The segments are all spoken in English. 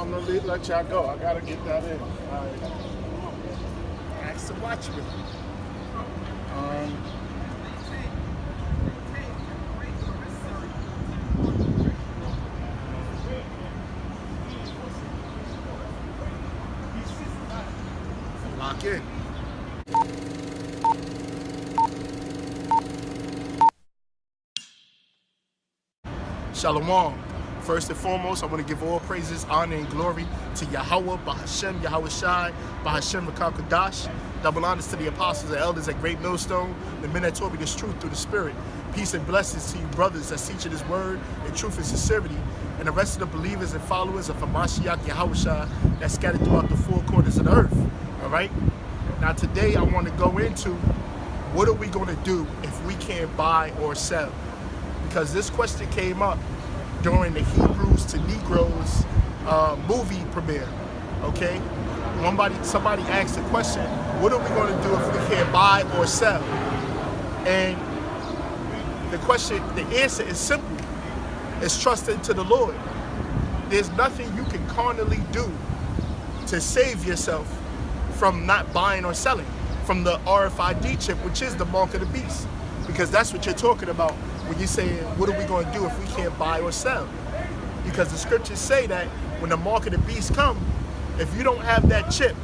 I'm gonna let y'all go. I gotta get that in. All right. Ask the Watchmen. Lock in. Shalom. First and foremost, I want to give all praises, honor, and glory to Yahweh, Bahashem, Yahweh Shai, Bahashem, Rakam Kadash. Double honors to the apostles and elders at Great Millstone, the men that taught me this truth through the Spirit. Peace and blessings to you brothers that teach this word in truth and sincerity, and the rest of the believers and followers of Hamashiach Yahweh Shai that scattered throughout the four corners of the earth. All right? Now today I want to go into what are we going to do if we can't buy or sell? Because this question came up during the Hebrews to Negroes movie premiere, okay? Somebody asked the question, what are we going to do if we can't buy or sell? And the answer is simple. It's trust into the Lord. There's nothing you can carnally do to save yourself from not buying or selling, from the RFID chip, which is the mark of the beast. Because that's what you're talking about when you're saying, what are we going to do if we can't buy or sell? Because the scriptures say that when the mark of the beast comes, if you don't have that chip,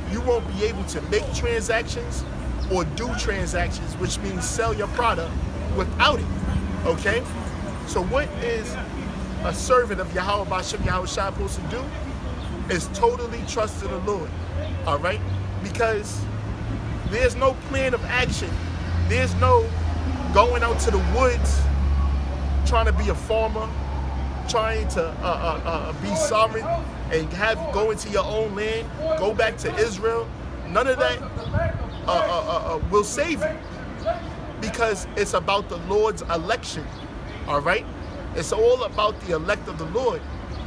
you won't be able to make transactions or do transactions, which means sell your product without it, okay? So what is a servant of Yahweh Bashem Yahweh Shai supposed to do? Is totally trust in the Lord, all right? Because there's no plan of action. There's no going out to the woods, trying to be a farmer, trying to be sovereign and go into your own land, go back to Israel. None of that will save you, because it's about the Lord's election, all right? It's all about the elect of the Lord,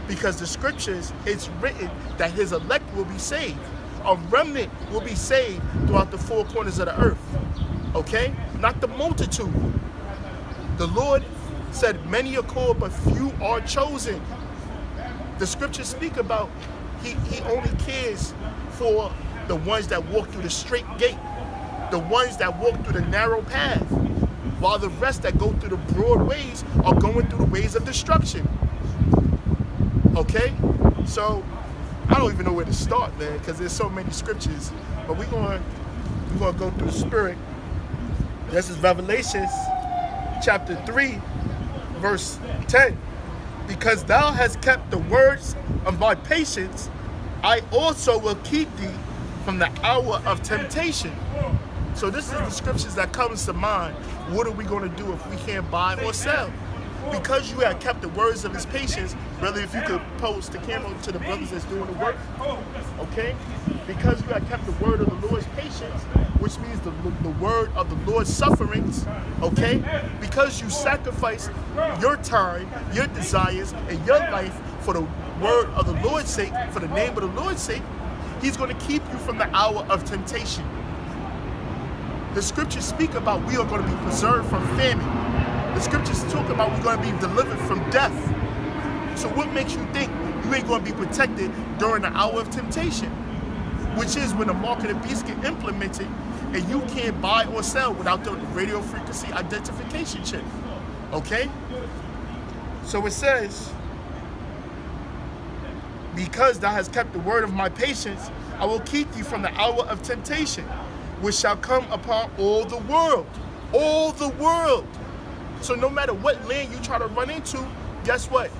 because the scriptures, it's written that his elect will be saved. A remnant will be saved throughout the four corners of the earth, okay? Not the multitude. The Lord said, many are called, but few are chosen. The scriptures speak about he only cares for the ones that walk through the straight gate, the ones that walk through the narrow path, while the rest that go through the broad ways are going through the ways of destruction. Okay? So, I don't even know where to start, man, because there's so many scriptures. But we're gonna go through the Spirit. This is Revelations chapter 3, verse 10. Because thou hast kept the words of my patience, I also will keep thee from the hour of temptation. So this is the scriptures that comes to mind. What are we going to do if we can't buy or sell? Because you have kept the words of his patience, brother, if you could post the camera to the brothers that's doing the work, okay? Because you have kept the word of the Lord's patience, which means the word of the Lord's sufferings, okay? Because you sacrifice your time, your desires, and your life for the word of the Lord's sake, for the name of the Lord's sake, he's going to keep you from the hour of temptation. The scriptures speak about we are going to be preserved from famine. The scriptures talk about we're going to be delivered from death. So what makes you think you ain't going to be protected during the hour of temptation? Which is when the mark of the beast get implemented and you can't buy or sell without the radio frequency identification chip. Okay? So it says, because thou hast kept the word of my patience, I will keep thee from the hour of temptation, which shall come upon all the world. All the world. So no matter what land you try to run into, guess what?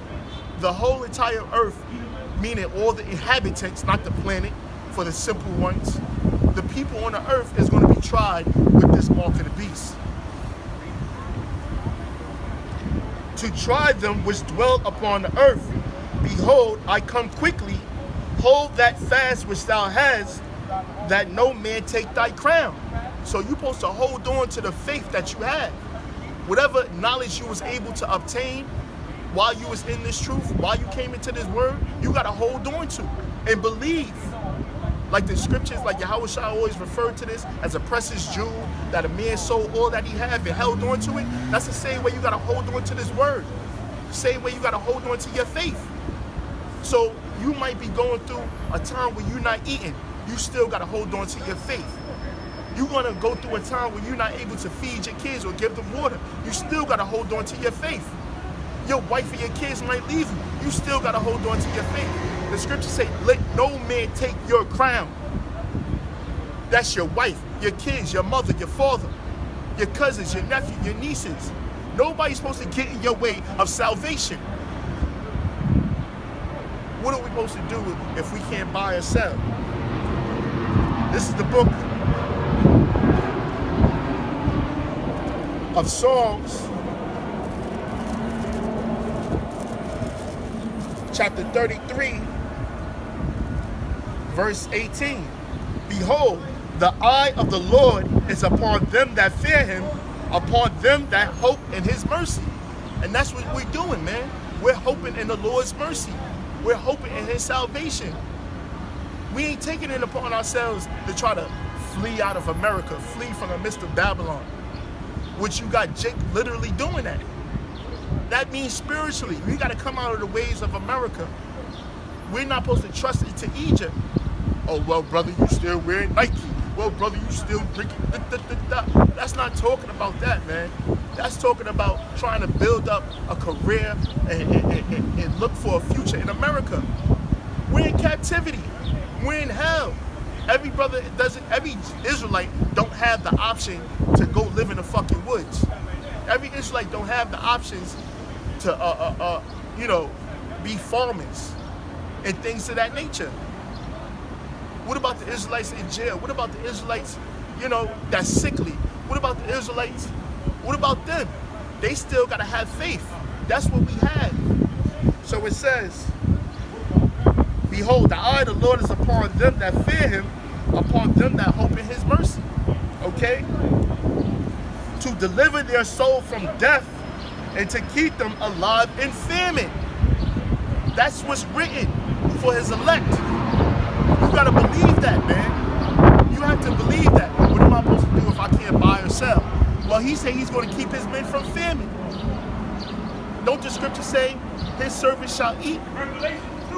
The whole entire earth, meaning all the inhabitants, not the planet, for the simple ones, the people on the earth is going to be tried with this mark of the beast. To try them which dwell upon the earth, behold, I come quickly, hold that fast which thou hast, that no man take thy crown. So you're supposed to hold on to the faith that you have. Whatever knowledge you was able to obtain while you was in this truth, while you came into this word, you got to hold on to and believe. Like the scriptures, like Yahweh Shai always referred to this as a precious jewel, that a man sold all that he had and held on to it. That's the same way you got to hold on to this word. The same way you got to hold on to your faith. So You might be going through a time where you're not eating. You still got to hold on to your faith. You're going to go through a time where you're not able to feed your kids or give them water. You still got to hold on to your faith. Your wife and your kids might leave you. You still got to hold on to your faith. The scriptures say, let no man take your crown. That's your wife, your kids, your mother, your father, your cousins, your nephew, your nieces. Nobody's supposed to get in your way of salvation. What are we supposed to do if we can't buy or sell? This is the book of Psalms, chapter 33, verse 18. Behold, the eye of the Lord is upon them that fear him, upon them that hope in his mercy. And that's what we're doing, man. We're hoping in the Lord's mercy. We're hoping in his salvation. We ain't taking it upon ourselves to try to flee out of America, flee from the midst of Babylon, which you got Jake literally doing that. That means spiritually, we got to come out of the ways of America. We're not supposed to trust into Egypt. Oh, well, brother, you still wearing Nike. Well, brother, you still drinking. That's not talking about that, man. That's talking about trying to build up a career and look for a future in America. We're in captivity. We're in hell. Every brother doesn't, every Israelite don't have the option to go live in the fucking woods. Every Israelite don't have the options to, be farmers and things of that nature. What about the Israelites in jail? What about the Israelites, that's sickly? What about the Israelites? What about them? They still got to have faith. That's what we have. So it says, behold, the eye of the Lord is upon them that fear him, upon them that hope in his mercy. Okay? To deliver their soul from death and to keep them alive in famine. That's what's written for his elect. You gotta believe that, man. You have to believe that. What am I supposed to do if I can't buy or sell? Well, he said he's going to keep his men from famine. Don't the scripture say, his servants shall eat?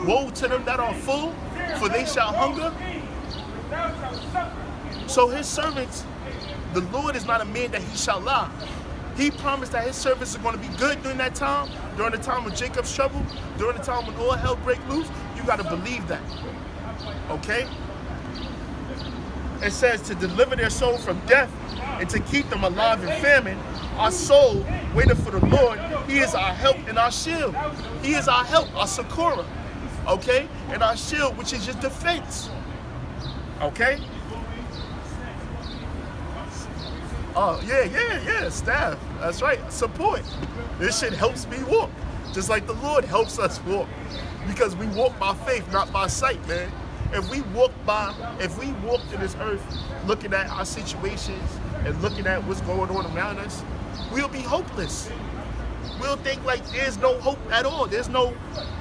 Woe to them that are full, for they shall hunger. So his servants, the Lord is not a man that he shall lie. He promised that his servants are going to be good during that time, during the time of Jacob's trouble, during the time when all hell break loose. You got to believe that. Okay? It says to deliver their soul from death and to keep them alive in famine. Our soul waited for the Lord. He is our help and our shield. He is our help, our succorer. Okay? And our shield, which is your defense. Okay? Oh, yeah, staff. That's right, support. This shit helps me walk. Just like the Lord helps us walk. Because we walk by faith, not by sight, man. If we walk in this earth looking at our situations and looking at what's going on around us, we'll be hopeless. We'll think like there's no hope at all. There's no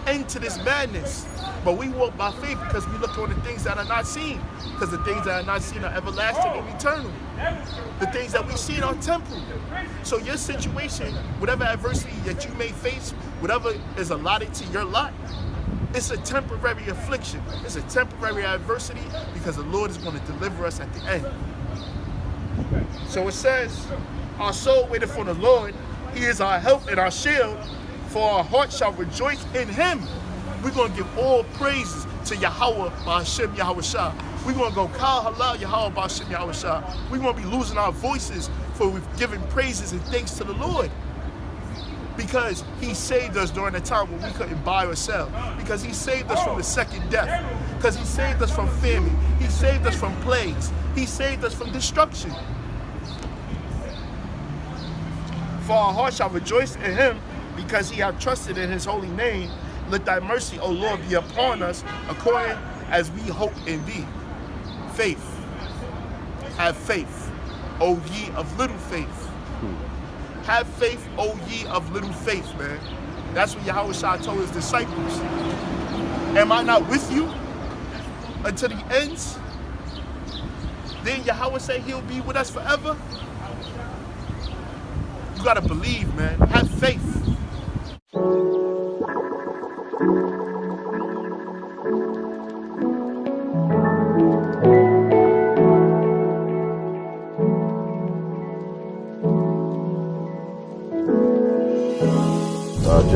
end to this madness. But we walk by faith because we look on the things that are not seen. Because the things that are not seen are everlasting and eternal. The things that we see are temporal. So your situation, whatever adversity that you may face, whatever is allotted to your lot, it's a temporary affliction. It's a temporary adversity because the Lord is going to deliver us at the end. So it says, our soul waited for the Lord. He is our help and our shield, for our heart shall rejoice in him. We're going to give all praises to Yahweh Ba'ashem Yahweh Shah. We're going to go Kal Halal Yahweh Ba'ashem Yahweh Shah. We're going to be losing our voices for we've given praises and thanks to the Lord. Because he saved us during a time when we couldn't buy or sell. Because he saved us from the second death. Because he saved us from famine. He saved us from plagues. He saved us from destruction. For our heart shall rejoice in him, because he hath trusted in his holy name. Let thy mercy, O Lord, be upon us, according as we hope in thee. Faith. Have faith, O ye of little faith. Have faith, O ye of little faith, man. That's what Yahweh Shah told his disciples. Am I not with you until the ends? Then Yahweh said he'll be with us forever. You gotta believe, man. Have faith.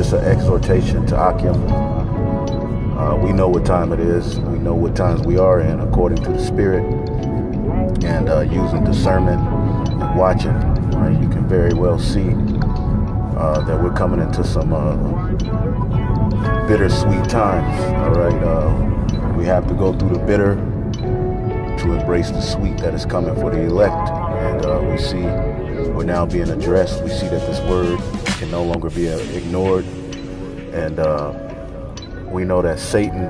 just an exhortation to Akim. We know what time it is. We know what times we are in according to the Spirit. And using discernment and watching, right, you can very well see that we're coming into some bittersweet times. All right, we have to go through the bitter to embrace the sweet that is coming for the elect. And we see we're now being addressed. We see that this word can no longer be ignored. And we know that Satan,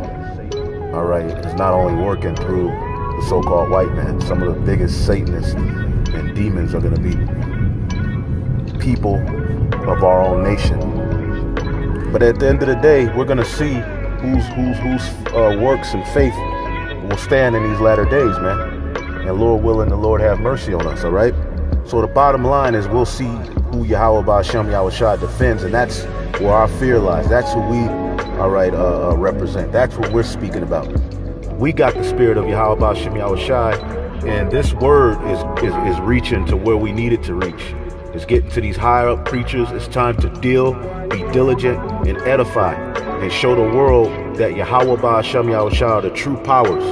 all right, is not only working through the so-called white man. Some of the biggest Satanists and demons are going to be people of our own nation. But at the end of the day, we're going to see whose works and faith will stand in these latter days, man. And Lord willing, the Lord have mercy on us, all right? So the bottom line is we'll see who Yahweh Ba'Shem Yahushua defends, and that's where our fear lies. That's who we, all right, represent. That's what we're speaking about. We got the spirit of Yahweh Ba'Shem Yahushua, and this word is reaching to where we need it to reach. It's getting to these higher up preachers. It's time to deal, be diligent, and edify, and show the world that Yahweh Ba'Shem Yahushua are the true powers.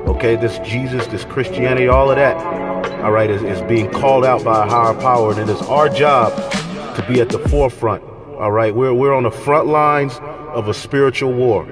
Okay, this Jesus, this Christianity, all of that, all right, is being called out by a higher power, and it is our job to be at the forefront. All right, we're on the front lines of a spiritual war.